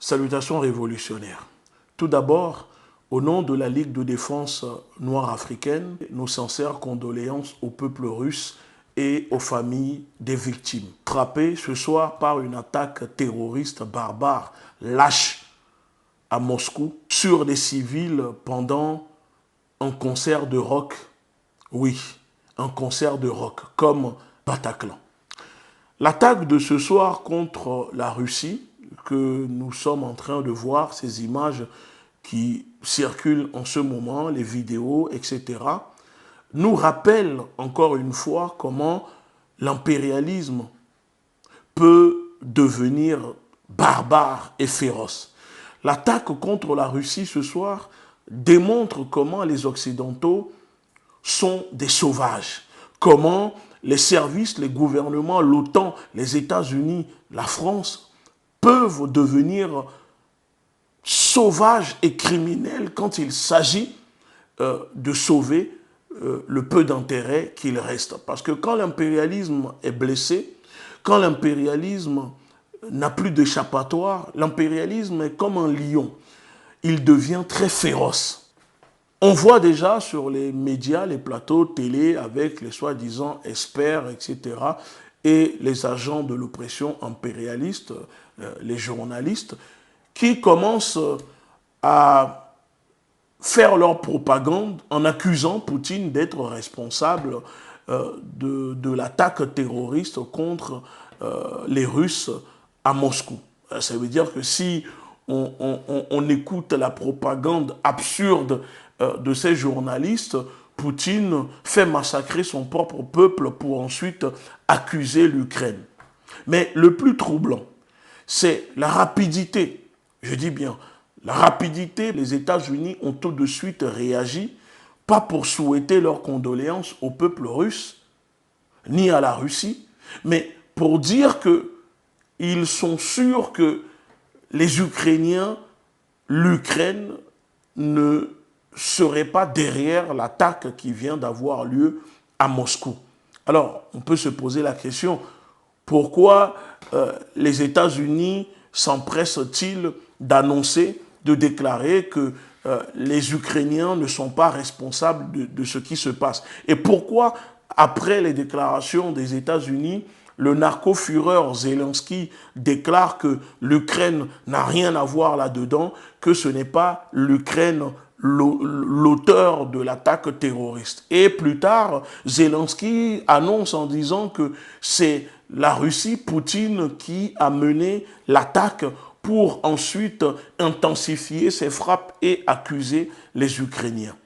Salutations révolutionnaires. Tout d'abord, au nom de la Ligue de défense noire africaine, nos sincères condoléances au peuple russe et aux familles des victimes. Frappés ce soir par une attaque terroriste barbare, lâche, à Moscou, sur des civils pendant un concert de rock. Oui, un concert de rock, comme Bataclan. L'attaque de ce soir contre la Russie, que nous sommes en train de voir, ces images qui circulent en ce moment, les vidéos, etc., nous rappelle encore une fois comment l'impérialisme peut devenir barbare et féroce. L'attaque contre la Russie ce soir démontre comment les Occidentaux sont des sauvages, comment les services, les gouvernements, l'OTAN, les États-Unis, la France peuvent devenir sauvages et criminels quand il s'agit de sauver le peu d'intérêt qu'il reste. Parce que quand l'impérialisme est blessé, quand l'impérialisme n'a plus d'échappatoire, l'impérialisme est comme un lion. Il devient très féroce. On voit déjà sur les médias, les plateaux télé, avec les soi-disant experts, etc., et les agents de l'oppression impérialiste, les journalistes, qui commencent à faire leur propagande en accusant Poutine d'être responsable de l'attaque terroriste contre les Russes à Moscou. Ça veut dire que si on écoute la propagande absurde de ces journalistes, Poutine fait massacrer son propre peuple pour ensuite accuser l'Ukraine. Mais le plus troublant, c'est la rapidité. Je dis bien, la rapidité. Les États-Unis ont tout de suite réagi, pas pour souhaiter leurs condoléances au peuple russe, ni à la Russie, mais pour dire qu'ils sont sûrs que les Ukrainiens, l'Ukraine, ne seraient pas derrière l'attaque qui vient d'avoir lieu à Moscou. Alors, on peut se poser la question, pourquoi les États-Unis s'empressent-ils d'annoncer, de déclarer que les Ukrainiens ne sont pas responsables de ce qui se passe? Et pourquoi, après les déclarations des États-Unis, le narco-fureur Zelensky déclare que l'Ukraine n'a rien à voir là-dedans, que ce n'est pas l'Ukraine l'auteur de l'attaque terroriste. Et plus tard, Zelensky annonce en disant que c'est la Russie, Poutine, qui a mené l'attaque pour ensuite intensifier ses frappes et accuser les Ukrainiens.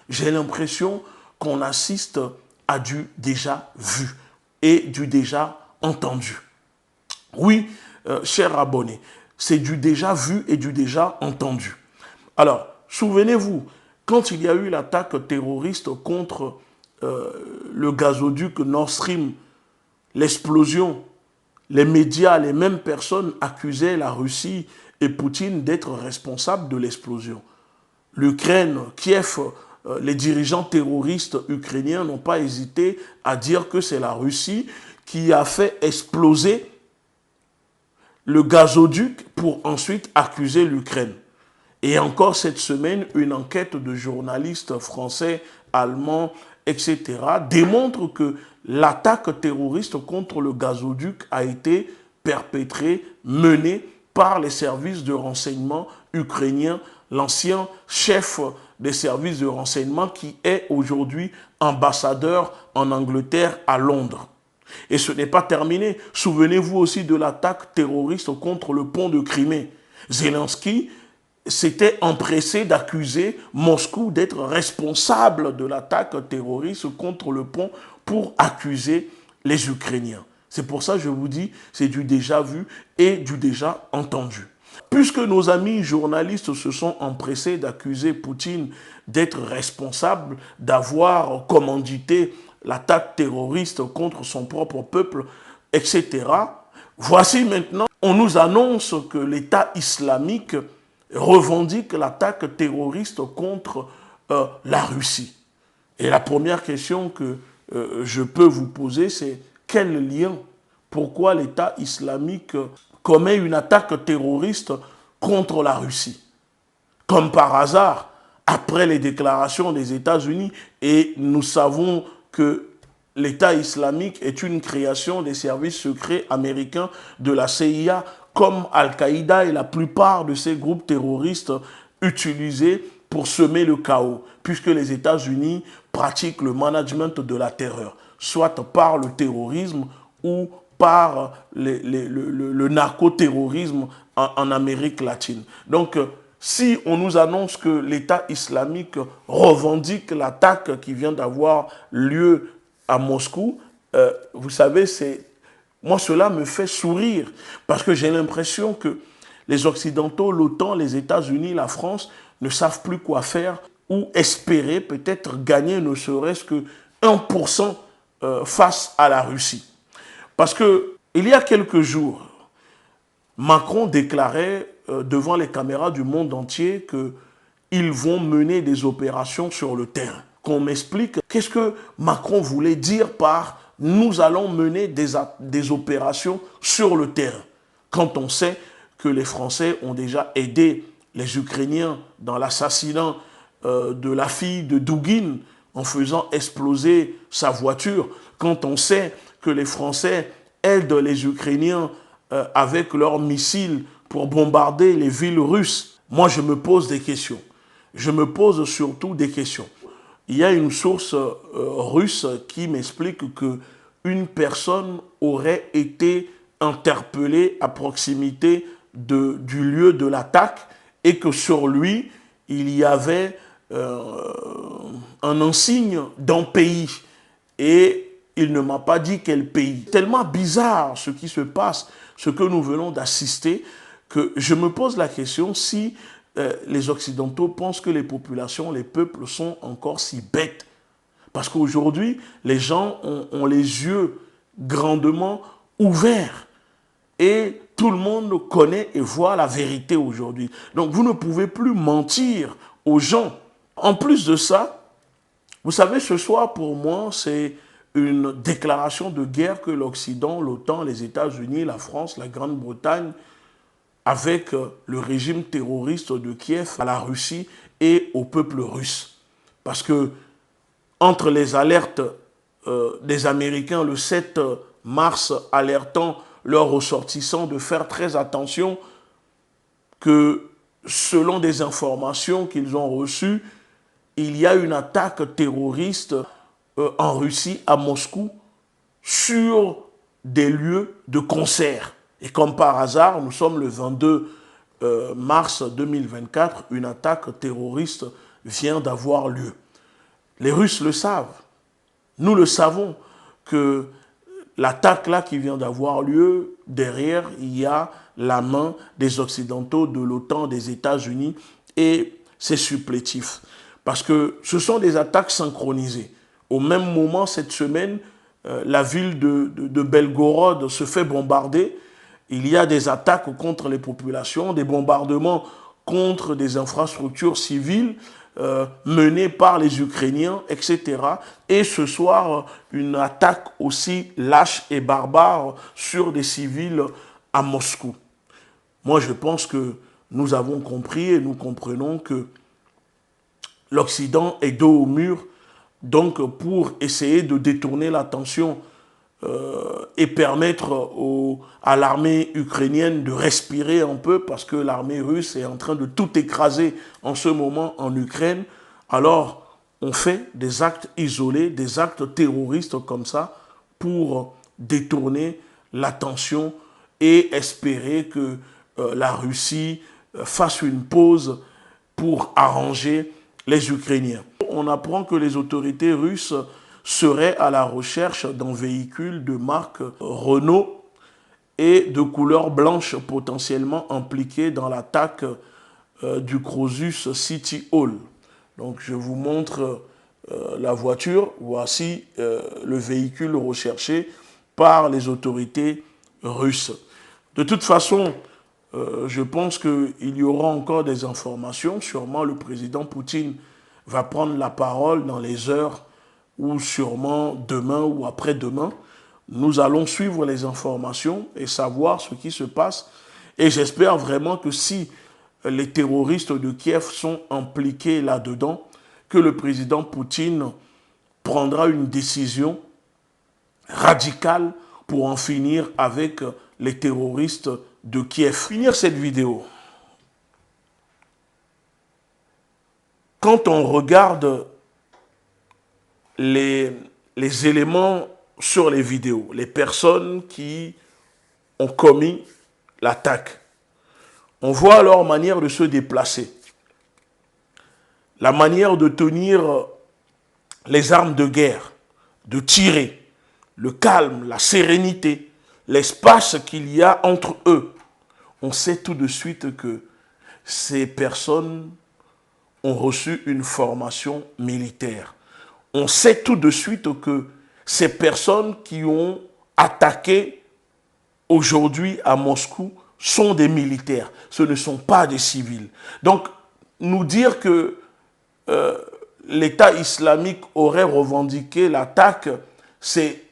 J'ai l'impression qu'on assiste à du déjà vu et du déjà entendu. Oui, chers abonnés, c'est du déjà vu et du déjà entendu. Alors, souvenez-vous, quand il y a eu l'attaque terroriste contre le gazoduc Nord Stream, l'explosion, les médias, les mêmes personnes accusaient la Russie et Poutine d'être responsables de l'explosion. L'Ukraine, Kiev, les dirigeants terroristes ukrainiens n'ont pas hésité à dire que c'est la Russie qui a fait exploser le gazoduc pour ensuite accuser l'Ukraine. Et encore cette semaine, une enquête de journalistes français, allemands, etc. démontre que l'attaque terroriste contre le gazoduc a été perpétrée, menée par les services de renseignement ukrainiens, l'ancien chef des services de renseignement qui est aujourd'hui ambassadeur en Angleterre à Londres. Et ce n'est pas terminé. Souvenez-vous aussi de l'attaque terroriste contre le pont de Crimée. Zelensky s'était empressé d'accuser Moscou d'être responsable de l'attaque terroriste contre le pont pour accuser les Ukrainiens. C'est pour ça que je vous dis, c'est du déjà vu et du déjà entendu. Puisque nos amis journalistes se sont empressés d'accuser Poutine d'être responsable, d'avoir commandité l'attaque terroriste contre son propre peuple, etc., voici maintenant, on nous annonce que l'État islamique revendique l'attaque terroriste contre la Russie. Et la première question que je peux vous poser, c'est quel lien? Pourquoi l'État islamique commet une attaque terroriste contre la Russie. Comme par hasard, après les déclarations des États-Unis, et nous savons que l'État islamique est une création des services secrets américains de la CIA, comme Al-Qaïda et la plupart de ces groupes terroristes utilisés pour semer le chaos, puisque les États-Unis pratiquent le management de la terreur, soit par le terrorisme ou par le narcoterrorisme en Amérique latine. Donc, si on nous annonce que l'État islamique revendique l'attaque qui vient d'avoir lieu à Moscou, vous savez, moi cela me fait sourire parce que j'ai l'impression que les Occidentaux, l'OTAN, les États-Unis, la France ne savent plus quoi faire ou espérer peut-être gagner ne serait-ce que 1% face à la Russie. Parce que il y a quelques jours, Macron déclarait devant les caméras du monde entier qu'ils vont mener des opérations sur le terrain. Qu'on m'explique qu'est-ce que Macron voulait dire par « nous allons mener des opérations sur le terrain » quand on sait que les Français ont déjà aidé les Ukrainiens dans l'assassinat de la fille de Douguine en faisant exploser sa voiture, quand on sait que les Français aident les Ukrainiens avec leurs missiles pour bombarder les villes russes. Moi, je me pose des questions. Je me pose surtout des questions. Il y a une source russe qui m'explique qu'une personne aurait été interpellée à proximité du lieu de l'attaque et que sur lui, il y avait un insigne d'un pays. Et il ne m'a pas dit quel pays. Tellement bizarre ce qui se passe, ce que nous venons d'assister, que je me pose la question si les Occidentaux pensent que les populations, les peuples sont encore si bêtes. Parce qu'aujourd'hui, les gens ont les yeux grandement ouverts. Et tout le monde connaît et voit la vérité aujourd'hui. Donc vous ne pouvez plus mentir aux gens. En plus de ça, vous savez, ce soir, pour moi, c'est une déclaration de guerre que l'Occident, l'OTAN, les États-Unis, la France, la Grande-Bretagne, avec le régime terroriste de Kiev, à la Russie et au peuple russe. Parce que entre les alertes des Américains le 7 mars, alertant leurs ressortissants de faire très attention que selon des informations qu'ils ont reçues, il y a une attaque terroriste en Russie, à Moscou, sur des lieux de concert. Et comme par hasard, nous sommes le 22 mars 2024, une attaque terroriste vient d'avoir lieu. Les Russes le savent. Nous le savons que l'attaque là qui vient d'avoir lieu, derrière, il y a la main des Occidentaux, de l'OTAN, des États-Unis et c'est supplétif. Parce que ce sont des attaques synchronisées. Au même moment, cette semaine, la ville de Belgorod se fait bombarder. Il y a des attaques contre les populations, des bombardements contre des infrastructures civiles menées par les Ukrainiens, etc. Et ce soir, une attaque aussi lâche et barbare sur des civils à Moscou. Moi, je pense que nous avons compris et nous comprenons que l'Occident est dos au mur. Donc, pour essayer de détourner l'attention et permettre à l'armée ukrainienne de respirer un peu, parce que l'armée russe est en train de tout écraser en ce moment en Ukraine, alors on fait des actes isolés, des actes terroristes comme ça, pour détourner l'attention et espérer que la Russie fasse une pause pour arranger les Ukrainiens. On apprend que les autorités russes seraient à la recherche d'un véhicule de marque Renault et de couleur blanche potentiellement impliqué dans l'attaque du Crosus City Hall. Donc je vous montre la voiture, voici le véhicule recherché par les autorités russes. De toute façon, je pense qu'il y aura encore des informations. Sûrement le président Poutine va prendre la parole dans les heures ou sûrement demain ou après-demain. Nous allons suivre les informations et savoir ce qui se passe. Et j'espère vraiment que si les terroristes de Kiev sont impliqués là-dedans, que le président Poutine prendra une décision radicale pour en finir avec les terroristes de Kiev. Finir cette vidéo. Quand on regarde les éléments sur les vidéos, les personnes qui ont commis l'attaque, on voit leur manière de se déplacer, la manière de tenir les armes de guerre, de tirer, le calme, la sérénité, l'espace qu'il y a entre eux. On sait tout de suite que ces personnes ont reçu une formation militaire. On sait tout de suite que ces personnes qui ont attaqué aujourd'hui à Moscou sont des militaires. Ce ne sont pas des civils. Donc, nous dire que l'État islamique aurait revendiqué l'attaque, c'est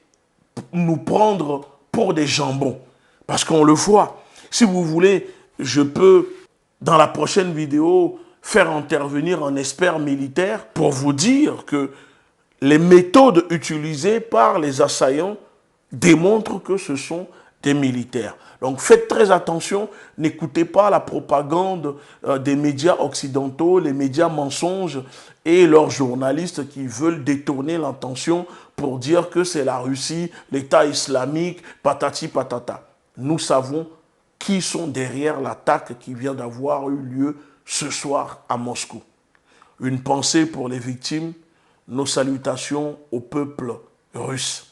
nous prendre pour des jambons. Parce qu'on le voit. Si vous voulez, je peux, dans la prochaine vidéo, faire intervenir un expert militaire pour vous dire que les méthodes utilisées par les assaillants démontrent que ce sont des militaires. Donc faites très attention, n'écoutez pas la propagande des médias occidentaux, les médias mensonges et leurs journalistes qui veulent détourner l'attention pour dire que c'est la Russie, l'État islamique, patati patata. Nous savons qui sont derrière l'attaque qui vient d'avoir eu lieu ce soir à Moscou. Une pensée pour les victimes, nos salutations au peuple russe.